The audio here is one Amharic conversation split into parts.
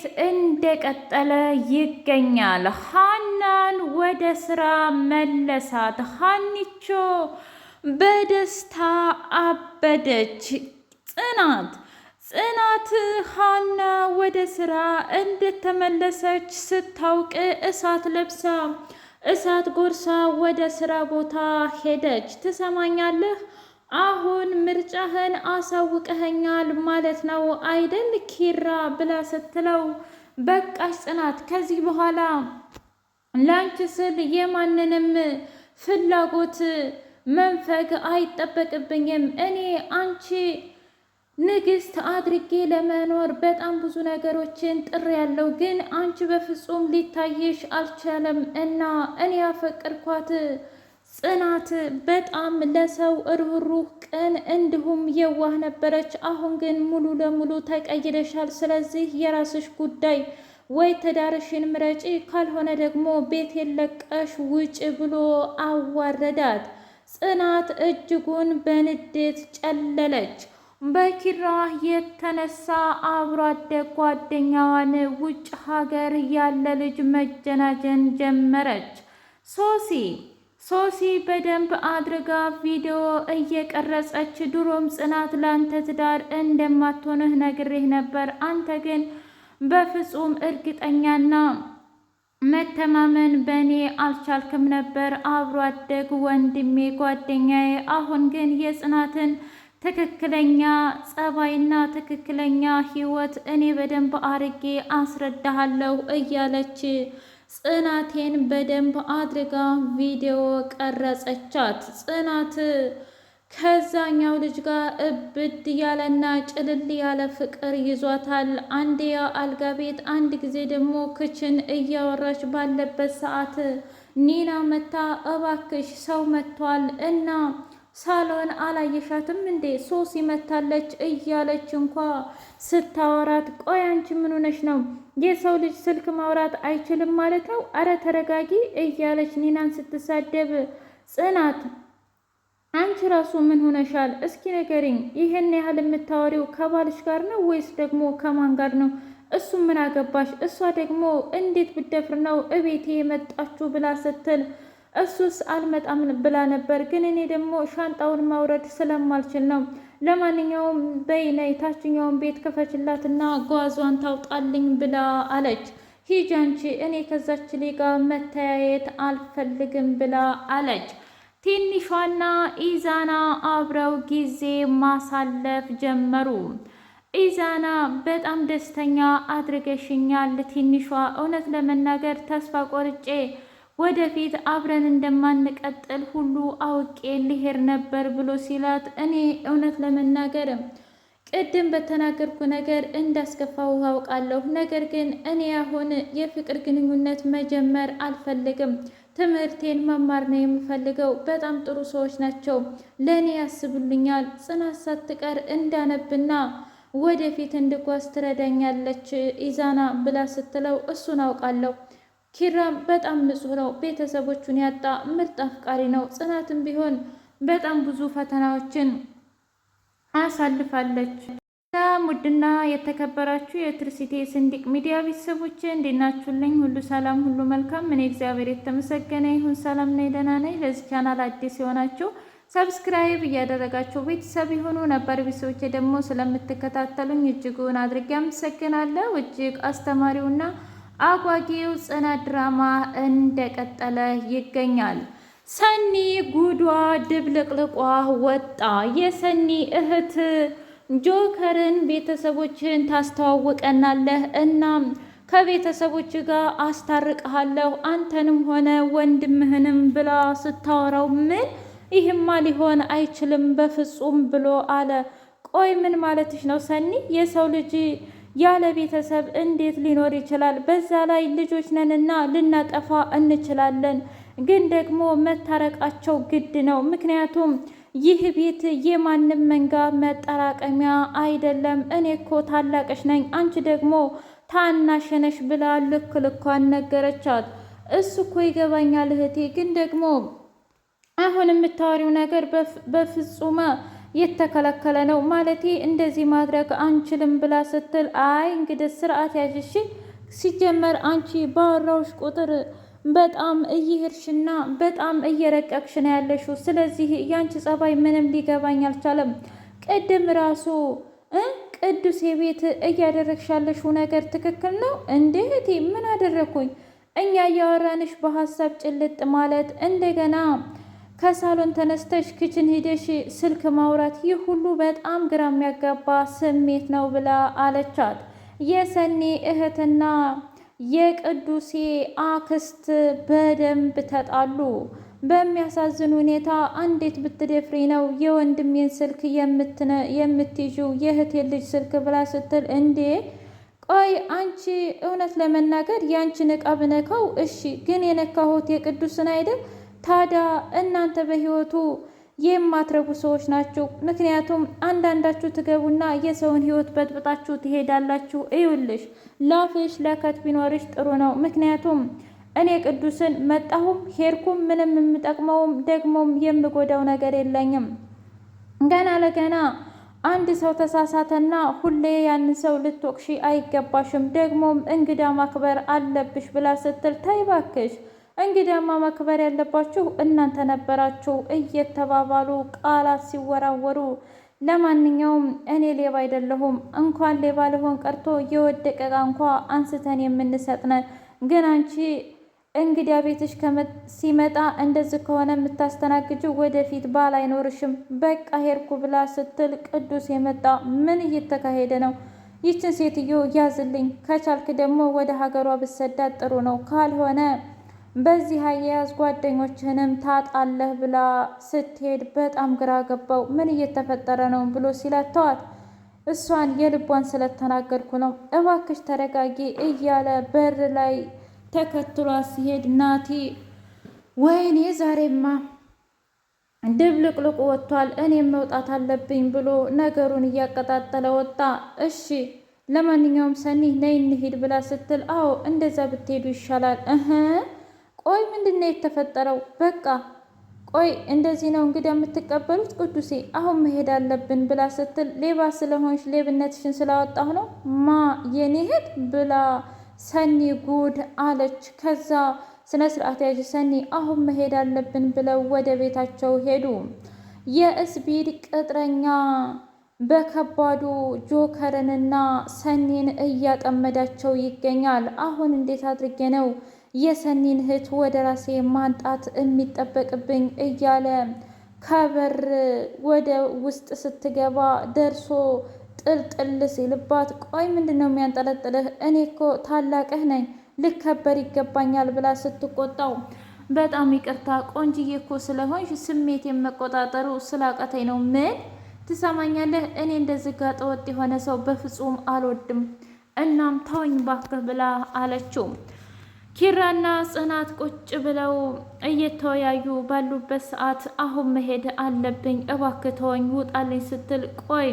ንዴት እንደቀጠለ ይገኛል። ሀናን ወደ ስራ መለሳት። ሀኒቾ በደስታ አበደች። ጽናት ሀና ወደ ስራ እንደተመለሰች ስታውቅ እሳት ለብሳ እሳት ጎርሳ ወደ ስራ ቦታ ሄደች። ትሰማኛለህ? አሁን ምርጫህን አሳውቀኸኛል ማለት ነው አይደል ኪራ ብላ ስትለው፣ በቃሽ ጽናት፣ ከዚህ በኋላ ላንቺ ስል የማንንም ፍላጎት መንፈግ አይጠበቅብኝም። እኔ አንቺ ንግስት አድርጌ ለመኖር በጣም ብዙ ነገሮችን ጥሪ ያለው፣ ግን አንቺ በፍጹም ሊታይሽ አልቻለም እና እኔ ያፈቀድኳት ጽናት በጣም ለሰው ርህሩህ ቅን እንዲሁም የዋህ ነበረች። አሁን ግን ሙሉ ለሙሉ ተቀይረሻል። ስለዚህ የራስሽ ጉዳይ፣ ወይ ትዳርሽን ምረጪ፣ ካልሆነ ደግሞ ቤቴን ለቀሽ ውጭ ብሎ አዋረዳት። ጽናት እጅጉን በንዴት ጨለለች። በኪራ የተነሳ አብሮ አደግ ጓደኛዋን ውጭ ሀገር ያለ ልጅ መጀናጀን ጀመረች። ሶሲ በደንብ አድርጋ ቪዲዮ እየቀረጸች፣ ድሮም ጽናት ላንተ ትዳር እንደማትሆንህ ነግሬህ ነበር፣ አንተ ግን በፍጹም እርግጠኛና መተማመን በእኔ አልቻልክም ነበር፣ አብሮ አደግ ወንድሜ ጓደኛዬ። አሁን ግን የጽናትን ትክክለኛ ጸባይና ትክክለኛ ህይወት እኔ በደንብ አርጌ አስረዳሃለሁ እያለች ጽናቴን በደንብ አድርጋ ቪዲዮ ቀረጸቻት። ጽናት ከዛኛው ልጅ ጋር እብድ ያለና ጭልል ያለ ፍቅር ይዟታል። አንዴ አልጋ ቤት፣ አንድ ጊዜ ደግሞ ክችን እያወራች ባለበት ሰዓት ኒና መታ እባክሽ ሰው መጥቷል እና ሳሎን አላየሻትም እንዴ ሶሲ መታለች እያለች እንኳ ስታወራት፣ ቆይ አንቺ ምን ሆነሽ ነው? የሰው ልጅ ስልክ ማውራት አይችልም ማለት ነው? አረ ተረጋጊ እያለች ኒናን ስትሳደብ፣ ጽናት አንቺ ራሱ ምን ሆነሻል? እስኪ ንገሪኝ፣ ይህን ያህል የምታወሪው ከባልሽ ጋር ነው ወይስ ደግሞ ከማን ጋር ነው? እሱ ምን አገባሽ? እሷ ደግሞ እንዴት ብደፍር ነው እቤቴ የመጣችሁ ብላ ስትል፣ እሱስ አልመጣም ብላ ነበር፣ ግን እኔ ደግሞ ሻንጣውን ማውረድ ስለማልችል ነው። ለማንኛውም በይ ነይ ታችኛውን ቤት ክፈችላትና ጓዟን ታውጣልኝ ብላ አለች። ሂጂ አንቺ፣ እኔ ከዛች ልጅ ጋር መተያየት አልፈልግም ብላ አለች። ትንሿና ኢዛና አብረው ጊዜ ማሳለፍ ጀመሩ። ኢዛና በጣም ደስተኛ አድርገሽኛል ትንሿ፣ እውነት ለመናገር ተስፋ ቆርጬ ወደፊት አብረን እንደማንቀጥል ሁሉ አውቄ ልሄድ ነበር ብሎ ሲላት፣ እኔ እውነት ለመናገር ቅድም በተናገርኩ ነገር እንዳስከፋው አውቃለሁ። ነገር ግን እኔ አሁን የፍቅር ግንኙነት መጀመር አልፈልግም። ትምህርቴን መማር ነው የምፈልገው። በጣም ጥሩ ሰዎች ናቸው፣ ለእኔ ያስቡልኛል። ጽናት ሳትቀር እንዳነብና ወደፊት እንድጓዝ ትረዳኛለች ኢዛና ብላ ስትለው፣ እሱን አውቃለሁ። ኪራም በጣም ንጹሕ ነው። ቤተሰቦቹን ያጣ ምርጥ አፍቃሪ ነው። ጽናትም ቢሆን በጣም ብዙ ፈተናዎችን አሳልፋለች። ውድና የተከበራችሁ የትርሲቴ ስንዲቅ ሚዲያ ቤተሰቦች እንዴት ናችሁልኝ? ሁሉ ሰላም፣ ሁሉ መልካም። እኔ እግዚአብሔር የተመሰገነ ይሁን ሰላም ነኝ፣ ደህና ነኝ። ለዚህ ቻናል አዲስ የሆናችሁ ሰብስክራይብ እያደረጋችሁ ቤተሰብ የሆኑ ነበር ቤተሰቦች ደግሞ ስለምትከታተሉኝ እጅጉን አድርጌ አመሰግናለሁ። እጅግ አስተማሪውና አጓጊው ጽናት ድራማ እንደቀጠለ ይገኛል። ሰኒ ጉዷ ድብልቅልቋ ወጣ። የሰኒ እህት ጆከርን ቤተሰቦችን ታስተዋውቀናለህ እና ከቤተሰቦች ጋር አስታርቅሃለሁ አንተንም ሆነ ወንድምህንም ብላ ስታወራው፣ ምን ይህማ ሊሆን አይችልም በፍጹም ብሎ አለ። ቆይ ምን ማለትሽ ነው ሰኒ? የሰው ልጅ ያለ ቤተሰብ እንዴት ሊኖር ይችላል? በዛ ላይ ልጆች ነንና ልናጠፋ እንችላለን፣ ግን ደግሞ መታረቃቸው ግድ ነው። ምክንያቱም ይህ ቤት የማንም መንጋ መጠራቀሚያ አይደለም። እኔ እኮ ታላቅሽ ነኝ፣ አንቺ ደግሞ ታናሽ ነሽ ብላ ልክ ልኳን ነገረቻት። እሱ እኮ ይገባኛል እህቴ፣ ግን ደግሞ አሁን የምታወሪው ነገር በፍጹም የተከለከለ ነው ማለቴ እንደዚህ ማድረግ አንችልም ብላ ስትል አይ እንግዲህ ስርዓት ያዥሽ ሲጀመር አንቺ ባወራውሽ ቁጥር በጣም እየሄድሽና በጣም እየረቀቅሽ ነው ያለሽው። ስለዚህ ያንቺ ጸባይ ምንም ሊገባኝ አልቻለም። ቅድም ራሱ ቅዱስ የቤት እያደረግሽ ያለሽው ነገር ትክክል ነው እንዴ? እህቴ ምን አደረግኩኝ? እኛ እያወራንሽ በሀሳብ ጭልጥ ማለት እንደገና ከሳሎን ተነስተሽ ክችን ሂደሽ ስልክ ማውራት፣ ይህ ሁሉ በጣም ግራ የሚያጋባ ስሜት ነው ብላ አለቻት። የሰኒ እህትና የቅዱሴ አክስት በደንብ ተጣሉ። በሚያሳዝን ሁኔታ እንዴት ብትደፍሪ ነው የወንድሜን ስልክ የምትይዥው የእህቴን ልጅ ስልክ ብላ ስትል እንዴ ቆይ አንቺ እውነት ለመናገር ያንቺን ዕቃ ብነካው እሺ፣ ግን የነካሁት የቅዱስን አይደል? ታዲያ እናንተ በህይወቱ የማትረቡ ሰዎች ናችሁ። ምክንያቱም አንዳንዳችሁ ትገቡና የሰውን ህይወት በጥብጣችሁ ትሄዳላችሁ። እዩልሽ ላፍሽ ለከት ቢኖርሽ ጥሩ ነው። ምክንያቱም እኔ ቅዱስን መጣሁም ሄድኩም ምንም የምጠቅመውም ደግሞም የምጎዳው ነገር የለኝም። ገና ለገና አንድ ሰው ተሳሳተና ሁሌ ያንን ሰው ልትወቅሺ አይገባሽም። ደግሞም እንግዳ ማክበር አለብሽ ብላ ስትል ተይ እባክሽ፣ እንግዳማ ማክበር ያለባችሁ እናንተ ነበራችሁ እየተባባሉ ቃላት ሲወራወሩ፣ ለማንኛውም እኔ ሌባ አይደለሁም። እንኳን ሌባ ልሆን ቀርቶ የወደቀ ዕቃ እንኳ አንስተን የምንሰጥነን። ግን አንቺ እንግዲያ ቤትሽ ሲመጣ እንደዚህ ከሆነ የምታስተናግጅው ወደፊት ባል አይኖርሽም። በቃ ሄድኩ ብላ ስትል ቅዱስ የመጣ ምን እየተካሄደ ነው? ይችን ሴትዮ ያዝልኝ፣ ከቻልክ ደግሞ ወደ ሀገሯ ብሰዳት ጥሩ ነው፣ ካልሆነ በዚህ አያያዝ ጓደኞችህንም ታጣለህ ብላ ስትሄድ በጣም ግራ ገባው። ምን እየተፈጠረ ነው ብሎ ሲላተዋት እሷን የልቧን ስለተናገርኩ ነው፣ እባክሽ ተረጋጊ እያለ በር ላይ ተከትሏት ሲሄድ ናቲ ወይኔ ዛሬማ ድብልቅልቁ ወጥቷል፣ እኔም መውጣት አለብኝ ብሎ ነገሩን እያቀጣጠለ ወጣ። እሺ ለማንኛውም ሰኒ ነይ እንሂድ ብላ ስትል አዎ እንደዛ ብትሄዱ ይሻላል። ቆይ ምንድነው የተፈጠረው? በቃ ቆይ እንደዚህ ነው እንግዲህ የምትቀበሉት? ቅዱሴ አሁን መሄድ አለብን ብላ ስትል ሌባ ስለሆንሽ ሌብነትሽን ስላወጣሁ ነው ማ የኔ እህት ብላ ሰኒ ጉድ አለች። ከዛ ስነ ስርዓት ያዥ ሰኒ አሁን መሄድ አለብን ብለው ወደ ቤታቸው ሄዱ። የእስቢድ ቅጥረኛ በከባዱ ጆከርንና ሰኒን እያጠመዳቸው ይገኛል። አሁን እንዴት አድርጌ ነው የሰኒን እህት ወደ ራሴ ማንጣት የሚጠበቅብኝ እያለ ከበር ወደ ውስጥ ስትገባ ደርሶ ጥልጥል ሲልባት ቆይ ምንድን ነው የሚያንጠለጥልህ? እኔ እኮ ታላቅህ ነኝ ልከበር ይገባኛል ብላ ስትቆጣው በጣም ይቅርታ ቆንጅዬ እኮ ስለሆንሽ ስሜቴን መቆጣጠሩ ስላቃተኝ ነው። ምን ትሰማኛለህ? እኔ እንደዚህ ጋጠ ወጥ የሆነ ሰው በፍጹም አልወድም። እናም ተወኝ ባክህ ብላ አለችው። ኪራና ጽናት ቁጭ ብለው እየተወያዩ ባሉበት ሰዓት አሁን መሄድ አለብኝ እባክህ ተወኝ ውጣልኝ ስትል ቆይ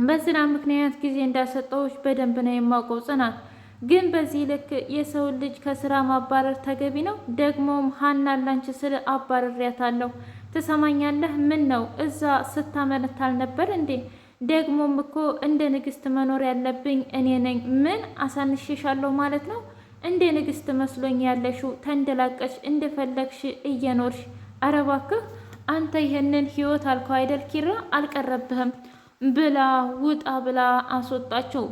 በዝናብ ምክንያት ጊዜ እንዳሰጠዎች በደንብ ነው የማውቀው ጽናት፣ ግን በዚህ ልክ የሰውን ልጅ ከስራ ማባረር ተገቢ ነው? ደግሞም ሀናን ላንቺ ስል አባረሪያታለሁ። ትሰማኛለህ? ምን ነው እዛ ስታመነታል ነበር እንዴ? ደግሞም እኮ እንደ ንግስት መኖር ያለብኝ እኔ ነኝ። ምን አሳንሽሻለሁ ማለት ነው? እንደ ንግስት መስሎኝ ያለሽው ተንደላቀሽ እንደፈለግሽ እየኖርሽ። ኧረ እባክህ አንተ ይህንን ህይወት አልከው አይደል ኪራ? አልቀረብህም ብላ ውጣ ብላ አስወጣችው።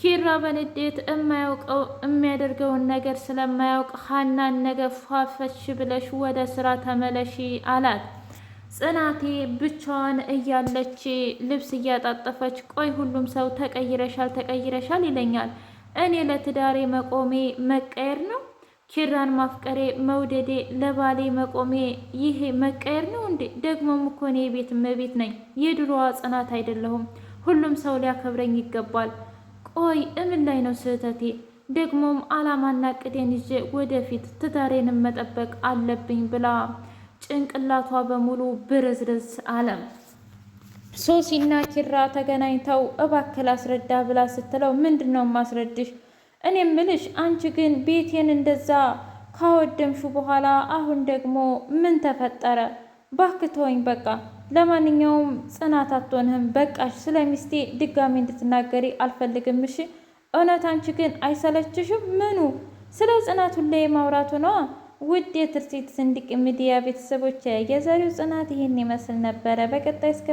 ኪራ በንዴት የማያውቀው የሚያደርገውን ነገር ስለማያውቅ ሀናን ነገ ፏፈሽ ብለሽ ወደ ስራ ተመለሺ አላት። ጽናቴ ብቻዋን እያለች ልብስ እያጣጠፈች ቆይ ሁሉም ሰው ተቀይረሻል ተቀይረሻል ይለኛል፣ እኔ ለትዳሬ መቆሜ መቀየር ነው? ኪራን ማፍቀሬ መውደዴ ለባሌ መቆሜ ይሄ መቀየር ነው እንዴ? ደግሞም እኮ እኔ የቤት እመቤት ነኝ፣ የድሮዋ ጽናት አይደለሁም። ሁሉም ሰው ሊያከብረኝ ይገባል። ቆይ እምን ላይ ነው ስህተቴ? ደግሞም አላማና ቅዴን ይዤ ወደፊት ትዳሬንም መጠበቅ አለብኝ ብላ ጭንቅላቷ በሙሉ ብርዝርዝ አለ። ሶሲና ኪራ ተገናኝተው እባክህ ላስረዳ ብላ ስትለው ምንድን ነው ማስረድሽ? እኔ ምልሽ አንቺ ግን ቤቴን እንደዛ ካወደምሹ በኋላ አሁን ደግሞ ምን ተፈጠረ? ባክህ ተወኝ በቃ። ለማንኛውም ጽናት አትሆንህም። በቃሽ፣ ስለ ሚስቴ ድጋሚ እንድትናገሪ አልፈልግም። እሺ? እውነት አንቺ ግን አይሰለችሽም? ምኑ? ስለ ጽናት ሁሌ ማውራቱ ነዋ። ውድ የትርሲት ስንድቅ ሚዲያ ቤተሰቦች የዛሬው ጽናት ይህን ይመስል ነበረ። በቀጣይ እስከ